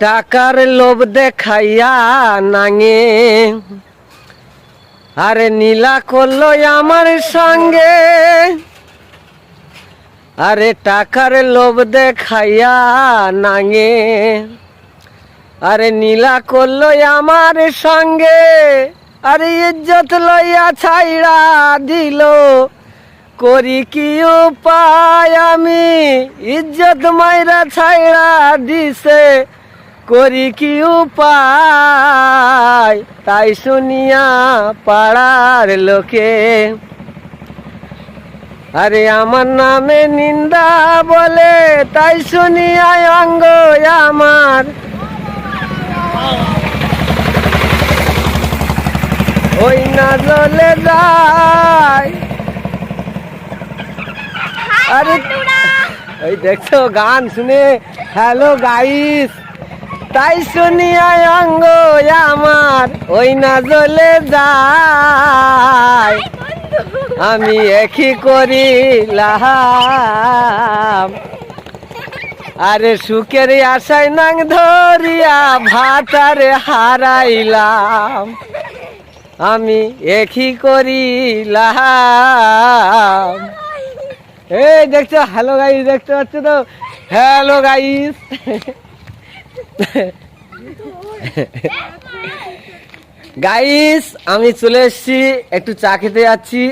টাকার লোভ দেখাইয়া নাঙে আরে নীলা করলো আমার সঙ্গে। আরে টাকার লোভ দেখাইয়া নাঙে আরে নীলা করলো আমার সঙ্গে। আরে ইজ্জত লইয়া ছাইড়া দিল, করি কি উপায় আমি? ইজ্জত মাইরা ছাইড়া দিছে, করি কি উপায়? তাই শুনিয়া পাড়ার লোকে আরে আমার নামে নিন্দা বলে। তাই শুনিয়া অঙ্গ আমার ওই না জ্বলে যায়। আরে ওই দেখছো গান শুনে, হ্যালো গাইস, তাই শুনিয়া অঙ্গ আমার ওই না জ্বলে যায়। আমি একই করিলাম আরে সুখের আশায় নাং ধরিয়া ভাতারে হারাইলাম। আমি একই করিলাম। এই দেখছো, হ্যালো গাইস, দেখতে পাচ্ছ তো? হ্যালো গাইস, গাইস আমি চলে এসেছি, একটু চা খেতে যাচ্ছি।